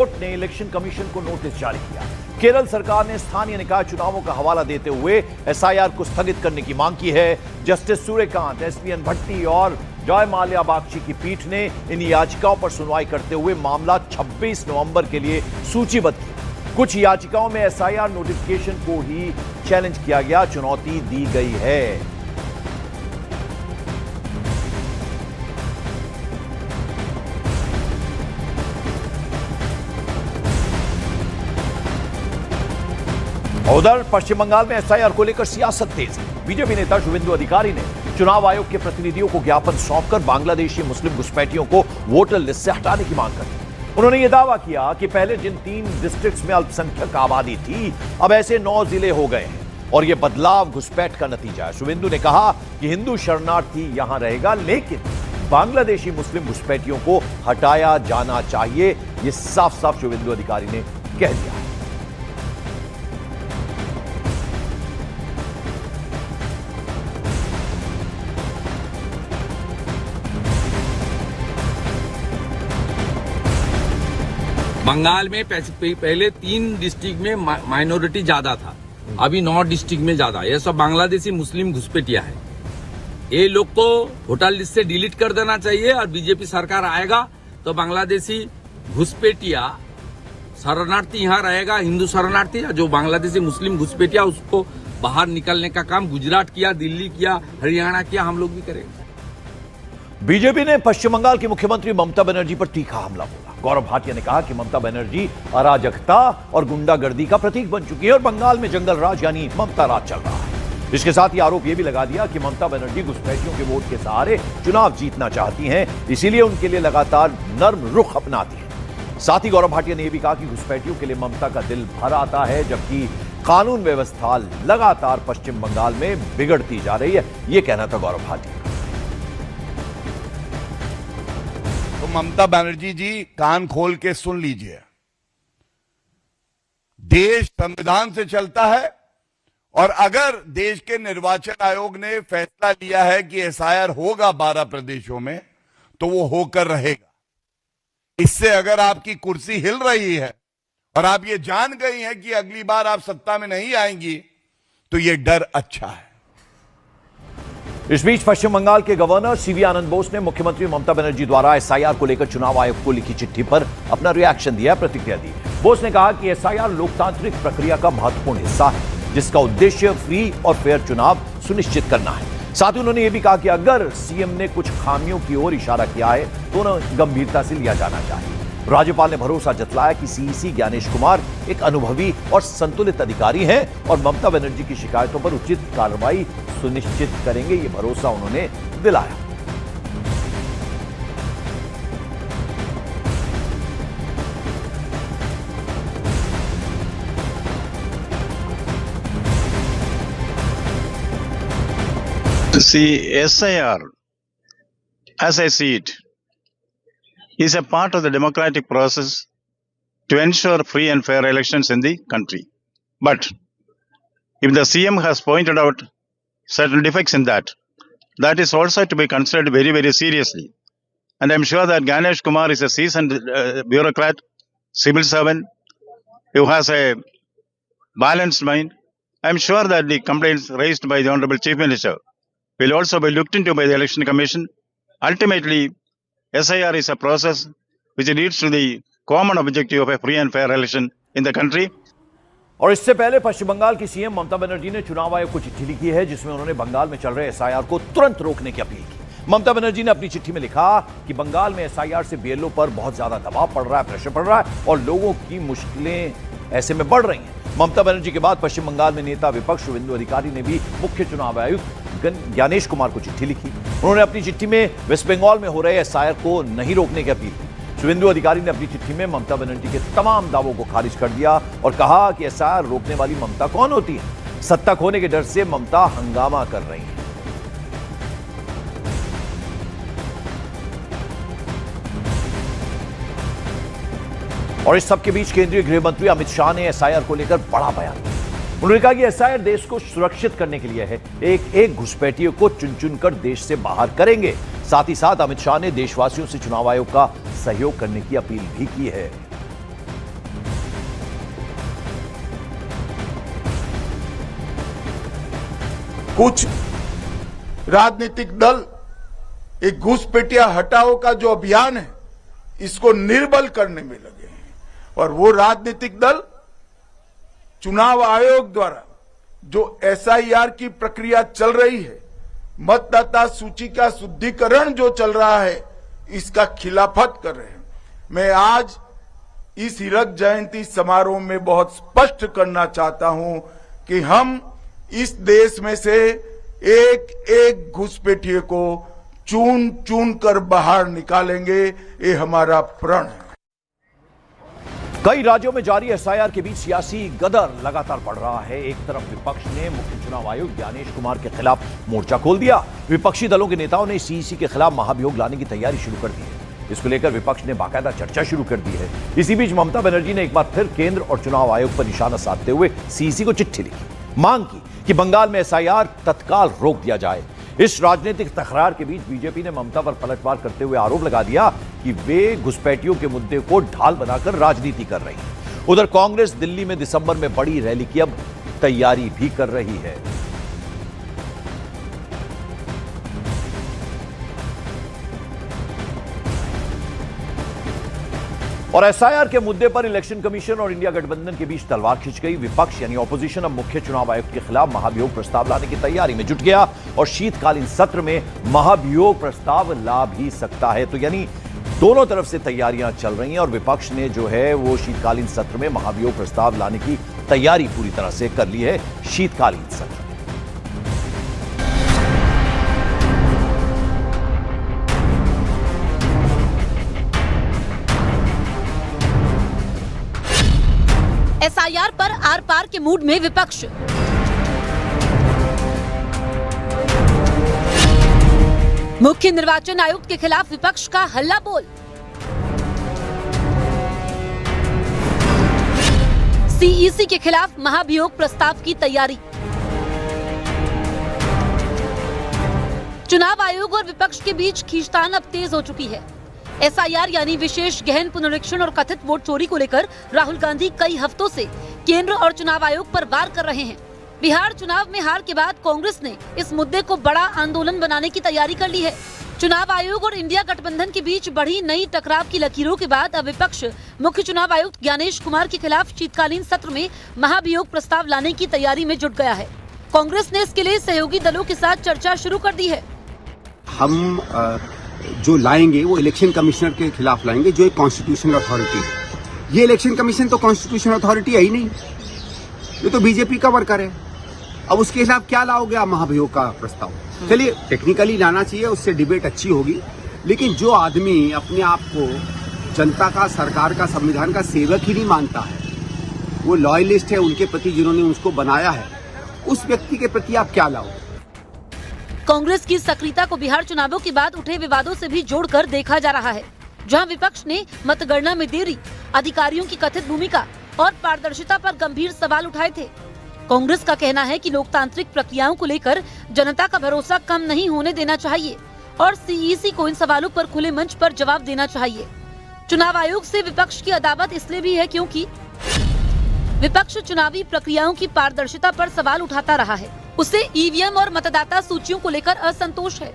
Court ने election commission को notice जारी किया। केरल सरकार ने स्थानीय निकाय चुनावों का हवाला देते हुए एसआईआर को स्थगित करने की मांग की है। जस्टिस सूर्यकांत, एसपीएन भट्टी और जॉय माल्या बागची की पीठ ने इन याचिकाओं पर सुनवाई करते हुए मामला 26 नवंबर के लिए सूचीबद्ध किया। कुछ याचिकाओं में एसआईआर नोटिफिकेशन को ही चैलेंज किया गया, चुनौती दी गई है। उधर पश्चिम बंगाल में एसआईआर को लेकर सियासत तेज है। बीजेपी नेता शुवेंदु अधिकारी ने चुनाव आयोग के प्रतिनिधियों को ज्ञापन सौंपकर बांग्लादेशी मुस्लिम घुसपैठियों को वोटर लिस्ट से हटाने की मांग की। उन्होंने यह दावा किया कि पहले जिन 3 डिस्ट्रिक्ट्स में अल्पसंख्यक आबादी थी, अब ऐसे 9 जिले हो गए हैं और यह बदलाव घुसपैठ का नतीजा है। शुवेंदु ने कहा कि हिंदू शरणार्थी यहां रहेगा, लेकिन बांग्लादेशी मुस्लिम घुसपैठियों को हटाया जाना चाहिए। यह साफ साफ शुवेंदु अधिकारी ने कह दिया। बंगाल में पहले 3 डिस्ट्रिक्ट में माइनॉरिटी ज्यादा था, अभी 9 डिस्ट्रिक्ट में ज्यादा। ये सब बांग्लादेशी मुस्लिम घुसपैठिया है। ये लोग को वोटर लिस्ट से डिलीट कर देना चाहिए और बीजेपी सरकार आएगा तो बांग्लादेशी घुसपैठिया शरणार्थी यहाँ रहेगा, हिंदू शरणार्थी। जो बांग्लादेशी मुस्लिम घुसपैठिया उसको बाहर निकलने का काम गुजरात किया, दिल्ली किया, हरियाणा किया, हम लोग भी करेंगे। बीजेपी ने पश्चिम बंगाल की मुख्यमंत्री ममता बनर्जी पर तीखा हमला बोला। गौरव भाटिया ने कहा कि ममता बनर्जी अराजकता और गुंडागर्दी का प्रतीक बन चुकी है और बंगाल में जंगल राज यानी ममता राज चल रहा है। इसके साथ ही आरोप यह भी लगा दिया कि ममता बनर्जी घुसपैठियों के वोट के सहारे चुनाव जीतना चाहती हैं, इसीलिए उनके लिए लगातार नर्म रुख अपनाती है। साथ ही गौरव भाटिया ने यह भी कहा कि घुसपैठियों के लिए ममता का दिल भर आता है, जबकि कानून व्यवस्था लगातार पश्चिम बंगाल में बिगड़ती जा रही है। यह कहना था गौरव भाटिया। तो ममता बनर्जी जी, कान खोल के सुन लीजिए। देश संविधान से चलता है और अगर देश के निर्वाचन आयोग ने फैसला लिया है कि एसआईआर होगा 12 प्रदेशों में, तो वो होकर रहेगा। इससे अगर आपकी कुर्सी हिल रही है और आप ये जान गई हैं कि अगली बार आप सत्ता में नहीं आएंगी, तो ये डर अच्छा है। इस बीच पश्चिम बंगाल के गवर्नर सीवी आनंद बोस ने मुख्यमंत्री ममता बनर्जी द्वारा एसआईआर को लेकर चुनाव आयोग को लिखी चिट्ठी पर अपना रिएक्शन दिया, प्रतिक्रिया दी। बोस ने कहा कि एसआईआर लोकतांत्रिक प्रक्रिया का महत्वपूर्ण हिस्सा है, जिसका उद्देश्य फ्री और फेयर चुनाव सुनिश्चित करना है। साथ ही उन्होंने यह भी कहा कि अगर सीएम ने कुछ खामियों की ओर इशारा किया है तो उन्हें गंभीरता से लिया जाना चाहिए। राज्यपाल ने भरोसा जतलाया कि सीईसी ज्ञानेश कुमार एक अनुभवी और संतुलित अधिकारी हैं और ममता बनर्जी की शिकायतों पर उचित कार्रवाई सुनिश्चित करेंगे। ये भरोसा उन्होंने दिलाया। See, SIR, as I see it, is a part of the democratic process to ensure free and fair elections in the country. But if the CM has pointed out certain defects in that, that is also to be considered very, very seriously. And I'm sure that Ganesh Kumar is a seasoned bureaucrat, civil servant, who has a balanced mind. I'm sure that the complaints raised by the Honorable Chief Minister will also be looked into by the Election Commission. Ultimately, SIR is a process which leads to the common objective of a free and fair election in the country. और इससे पहले पश्चिम बंगाल की CM Mamata Banerjee ने चुनाव आयोग को चिट्ठी लिखी है, जिसमें उन्होंने बंगाल में चल रहे एसआईआर को तुरंत रोकने की अपील की। ममता बनर्जी ने अपनी चिट्ठी में लिखा कि बंगाल में एसआईआर से बीएलओ पर बहुत ज्यादा दबाव पड़ रहा है, प्रेशर पड़ रहा है और लोगों की मुश्किलें ऐसे में बढ़ रही हैं। ममता बनर्जी के बाद पश्चिम बंगाल में नेता विपक्ष शुवेंदु अधिकारी ने भी मुख्य चुनाव आयुक्त ज्ञानेश कुमार को चिट्ठी लिखी। उन्होंने अपनी चिट्ठी में वेस्ट बंगाल में हो रहे एसआईआर को नहीं रोकने की अपील की। शुवेंदु अधिकारी ने अपनी चिट्ठी में ममता बनर्जी के तमाम दावों को खारिज कर दिया और कहा कि एसआईआर रोकने वाली ममता कौन होती है? सत्ता खोने के डर से ममता हंगामा कर रही है। और इस सबके बीच केंद्रीय गृह मंत्री अमित शाह ने एसआईआर को लेकर बड़ा बयान दिया। उन्होंने कहा कि एसआईआर देश को सुरक्षित करने के लिए है, एक एक घुसपैठियों को चुन चुनकर देश से बाहर करेंगे। साथ ही साथ अमित शाह ने देशवासियों से चुनाव आयोग का सहयोग करने की अपील भी की है। कुछ राजनीतिक दल एक घुसपैठिया हटाओ का जो अभियान है इसको निर्बल करने में लगे हैं और वो राजनीतिक दल चुनाव आयोग द्वारा जो एसआईआर की प्रक्रिया चल रही है, मतदाता सूची का शुद्धिकरण जो चल रहा है, इसका खिलाफत कर रहे हैं। मैं आज इस हीरक जयंती समारोह में बहुत स्पष्ट करना चाहता हूं कि हम इस देश में से एक एक घुसपैठिए को चुन चुन कर बाहर निकालेंगे, ये हमारा प्रण है। कई राज्यों में जारी एसआईआर के बीच सियासी गदर लगातार बढ़ रहा है। एक तरफ विपक्ष ने मुख्य चुनाव आयुक्त ज्ञानेश कुमार के खिलाफ मोर्चा खोल दिया। विपक्षी दलों के नेताओं ने सीईसी के खिलाफ महाभियोग लाने की तैयारी शुरू कर दी है। इसको लेकर विपक्ष ने बाकायदा चर्चा शुरू कर दी है। इसी बीच ममता बनर्जी ने एक बार फिर केंद्र और चुनाव आयोग पर निशाना साधते हुए सीईसी को चिट्ठी लिखी, मांग की कि बंगाल में एसआईआर तत्काल रोक दिया जाए। इस राजनीतिक तकरार के बीच बीजेपी ने ममता पर पलटवार करते हुए आरोप लगा दिया कि वे घुसपैठियों के मुद्दे को ढाल बनाकर राजनीति कर रही है। उधर कांग्रेस दिल्ली में दिसंबर में बड़ी रैली की अब तैयारी भी कर रही है। और एसआईआर के मुद्दे पर इलेक्शन कमीशन और इंडिया गठबंधन के बीच तलवार खिंच गई। विपक्ष यानी ऑपोजिशन अब मुख्य चुनाव आयुक्त के खिलाफ महाभियोग प्रस्ताव लाने की तैयारी में जुट गया और शीतकालीन सत्र में महाभियोग प्रस्ताव ला भी सकता है। तो यानी दोनों तरफ से तैयारियां चल रही हैं और विपक्ष ने जो है वो शीतकालीन सत्र में महाभियोग प्रस्ताव लाने की तैयारी पूरी तरह से कर ली है। शीतकालीन सत्र एसआईआर पर आर पार के मूड में विपक्ष। मुख्य निर्वाचन आयुक्त के खिलाफ विपक्ष का हल्ला बोल। सीईसी के खिलाफ महाभियोग प्रस्ताव की तैयारी। चुनाव आयोग और विपक्ष के बीच खींचतान अब तेज हो चुकी है। एसआईआर यानी विशेष गहन पुनरीक्षण और कथित वोट चोरी को लेकर राहुल गांधी कई हफ्तों से केंद्र और चुनाव आयोग पर वार कर रहे हैं। बिहार चुनाव में हार के बाद कांग्रेस ने इस मुद्दे को बड़ा आंदोलन बनाने की तैयारी कर ली है। चुनाव आयोग और इंडिया गठबंधन के बीच बढ़ी नई टकराव की लकीरों के बाद अब विपक्ष मुख्य चुनाव आयुक्त ज्ञानेश कुमार के खिलाफ शीतकालीन सत्र में महाभियोग प्रस्ताव लाने की तैयारी में जुट गया है। कांग्रेस ने इसके लिए सहयोगी दलों के साथ चर्चा शुरू कर दी है। हम जो लाएंगे वो इलेक्शन कमिश्नर के खिलाफ लाएंगे, जो एक कॉन्स्टिट्यूशनल अथॉरिटी है। ये इलेक्शन कमीशन तो कॉन्स्टिट्यूशनल अथॉरिटी है ही नहीं, ये तो बीजेपी का वर्कर है। अब उसके खिलाफ क्या लाओगे आप महाभियोग का प्रस्ताव? चलिए टेक्निकली लाना चाहिए, उससे डिबेट अच्छी होगी, लेकिन जो आदमी अपने आप को जनता का, सरकार का, संविधान का सेवक ही नहीं मानता है, वो लॉयलिस्ट है उनके प्रति जिन्होंने उसको बनाया है, उस व्यक्ति के प्रति आप क्या लाओगे? कांग्रेस की सक्रियता को बिहार चुनावों के बाद उठे विवादों से भी जोड़कर देखा जा रहा है, जहां विपक्ष ने मतगणना में देरी, अधिकारियों की कथित भूमिका और पारदर्शिता पर गंभीर सवाल उठाए थे। कांग्रेस का कहना है कि लोकतांत्रिक प्रक्रियाओं को लेकर जनता का भरोसा कम नहीं होने देना चाहिए और सीईसी को इन सवालों पर खुले मंच पर जवाब देना चाहिए। चुनाव आयोग से विपक्ष की अदावत इसलिए भी है क्योंकि विपक्ष चुनावी प्रक्रियाओं की पारदर्शिता पर सवाल उठाता रहा है। उसे ईवीएम और मतदाता सूचियों को लेकर असंतोष है।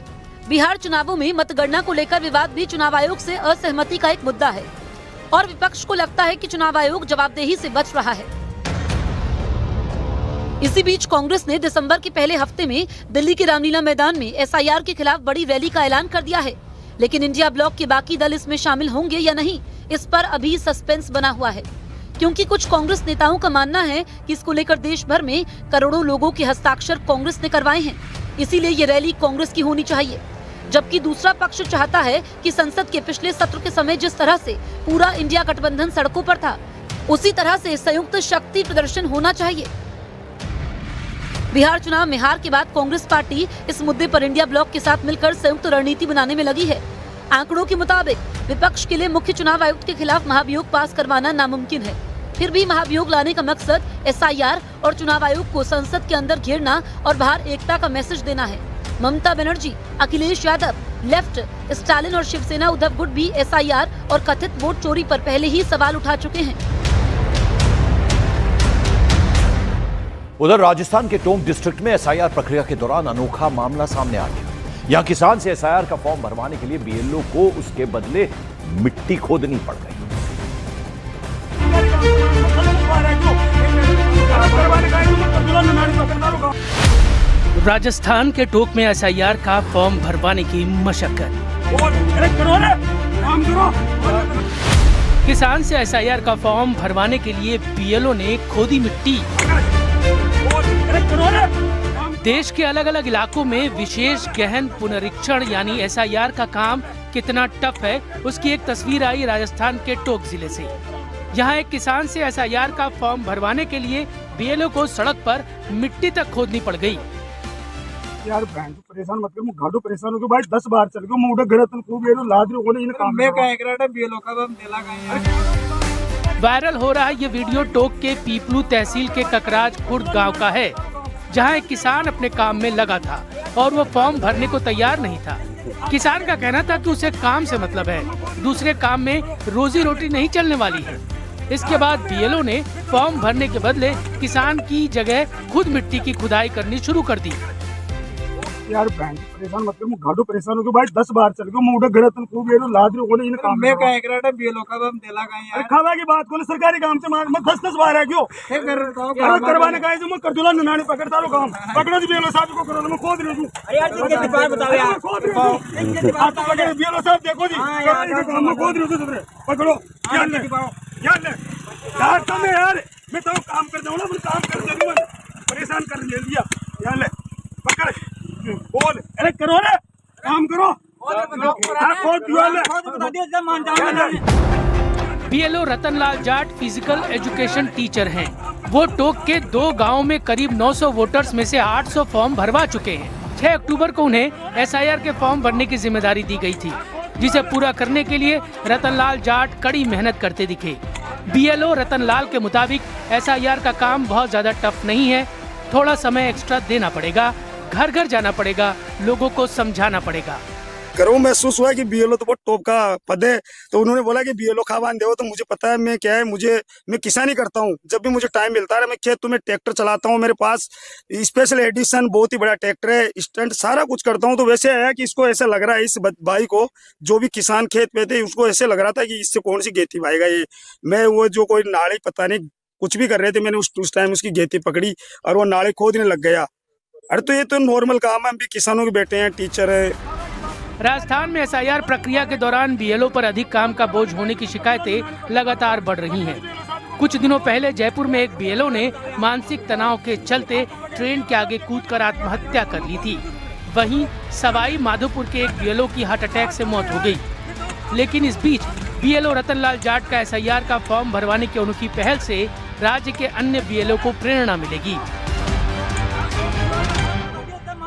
बिहार चुनावों में मतगणना को लेकर विवाद भी चुनाव आयोग से असहमति का एक मुद्दा है और विपक्ष को लगता है कि चुनाव आयोग जवाबदेही से बच रहा है। इसी बीच कांग्रेस ने दिसंबर के पहले हफ्ते में दिल्ली के रामलीला मैदान में एसआईआर के खिलाफ बड़ी रैली का ऐलान कर दिया है, लेकिन इंडिया ब्लॉक के बाकी दल इसमें शामिल होंगे या नहीं, इस पर अभी सस्पेंस बना हुआ है, क्योंकि कुछ कांग्रेस नेताओं का मानना है कि इसको लेकर देश भर में करोड़ों लोगों के हस्ताक्षर कांग्रेस ने करवाए हैं, इसीलिए ये रैली कांग्रेस की होनी चाहिए। जबकि दूसरा पक्ष चाहता है कि संसद के पिछले सत्र के समय जिस तरह से पूरा इंडिया गठबंधन सड़कों पर था, उसी तरह से संयुक्त शक्ति प्रदर्शन होना चाहिए। बिहार चुनाव में हार के बाद कांग्रेस पार्टी इस मुद्दे पर इंडिया ब्लॉक के साथ मिलकर संयुक्त रणनीति बनाने में लगी है। आंकड़ों के मुताबिक विपक्ष के लिए मुख्य चुनाव आयुक्त के खिलाफ महाभियोग पास करवाना नामुमकिन है। फिर भी महाभियोग लाने का मकसद एसआईआर और चुनाव आयोग को संसद के अंदर घेरना और बाहर एकता का मैसेज देना है। ममता बनर्जी, अखिलेश यादव, लेफ्ट, स्टालिन और शिवसेना उद्धव गुट भी एसआईआर और कथित वोट चोरी पर पहले ही सवाल उठा चुके हैं। उधर राजस्थान के टोंक डिस्ट्रिक्ट में एसआईआर प्रक्रिया के दौरान अनोखा मामला सामने आ गया। यहां किसान से एसआईआर का फॉर्म भरवाने के लिए बीएलओ को उसके बदले मिट्टी खोदनी पड़ गई। राजस्थान के टोंक में एसआईआर का फॉर्म भरवाने की मशक्कत। किसान से एसआईआर का फॉर्म भरवाने के लिए बीएलओ ने खोदी मिट्टी। देश के अलग अलग इलाकों में विशेष गहन पुनरीक्षण यानी एसआईआर का काम कितना टफ है, उसकी एक तस्वीर आई राजस्थान के टोंक जिले से। यहाँ एक किसान से एसआईआर का फॉर्म भरवाने के लिए बीएलओ को सड़क पर मिट्टी तक खोदनी पड़ गई। यार बहन तो परेशान मत कर, मैं घाटो परेशान हो गया भाई। 10 बार चल गया मैं उठा घर तन खूब येरो लाद रे कोने इन काम में कह रहा बीएलओ का हम दिला गए। वायरल हो रहा ये वीडियो टोंक के पीपलू तहसील के ककराज खुर्द गांव का है, जहां एक किसान अपने काम में लगा था और वो फॉर्म भरने को तैयार नहीं था। किसान का कहना था कि उसे काम से मतलब है, दूसरे काम में रोजी रोटी नहीं चलने वाली है। इसके बाद बीएलओ ने फॉर्म भरने के बदले किसान की जगह खुद मिट्टी की खुदाई करनी शुरू कर दी। यार बहन परेशान मत कर, मैं घाटो परेशान हो गया भाई। 10 बार चल गया मैं उठा घर तन खूब येरो लाद रे कोने इन काम में कह रहा बीएलओ का हम दिला गए यार। खावा की बात कोने सरकारी काम से मैं 10 बार आ गयो करवाने का है जो मैं कर दूला नानी पकड़ता लो काम पकड़ो जी बीएलओ साहब को करो मैं खोद रही हूं यार। जी बात बताओ यार, खोद रही हूं आप पकड़ बीएलओ साहब देखो जी काम में खोद रही हूं पकड़ो यार ले यार तुम यार मैं तो काम कर दूं ना, मैं काम कर दूं, मैं परेशान कर ले लिया यार ले पकड़ बोल अरे करो रे काम करो BLO Ratanlal Jat physical education teacher हैं। वो टोंक के 2 गांवों में करीब 900 वोटर्स में से 800 फॉर्म भरवा चुके हैं। 6 अक्टूबर को उन्हें एसआईआर के फॉर्म भरने की जिम्मेदारी दी गई थी, जिसे पूरा करने के लिए रतनलाल जाट कड़ी मेहनत करते दिखे। बीएलओ रतनलाल के मुताबिक एसआईआर का काम बहुत ज्यादा टफ नहीं है, थोड़ा समय एक्स्ट्रा देना पड़ेगा, घर घर जाना पड़ेगा, लोगों को समझाना पड़ेगा। करो महसूस हुआ कि बीएलओ तो बहुत टॉप का पद है, तो उन्होंने बोला कि बीएलओ खावान दो। तो मुझे पता है मैं क्या है, मैं किसानी करता हूँ, जब भी मुझे टाइम मिलता है मैं खेत में ट्रैक्टर चलाता हूँ, मेरे पास स्पेशल एडिशन बहुत ही बड़ा ट्रैक्टर है, स्टंट सारा कुछ करता हूँ। तो वैसे है कि इसको ऐसा लग रहा है, इस भाई को जो भी किसान खेत पे थे उसको ऐसे लग रहा था कि इससे कौन सी गेती भाईगा ये। मैं वो जो कोई नाले पता नहीं कुछ भी कर रहे थे, मैंने उस टाइम उसकी गेती पकड़ी और वो नाले खोदने लग गया। अरे तो ये तो नॉर्मल काम है, हम भी किसानों के बेटे हैं, टीचर है। राजस्थान में एसआईआर प्रक्रिया के दौरान बीएलओ पर अधिक काम का बोझ होने की शिकायतें लगातार बढ़ रही हैं। कुछ दिनों पहले जयपुर में एक बीएलओ ने मानसिक तनाव के चलते ट्रेन के आगे कूदकर आत्महत्या कर ली थी। वहीं सवाई माधोपुर के एक बीएलओ की हार्ट अटैक से मौत हो गई। लेकिन इस बीच बीएलओ रतनलाल जाट का एसआईआर का फॉर्म भरवाने की अनोखी पहल से राज्य के अन्य बीएलओ को प्रेरणा मिलेगी।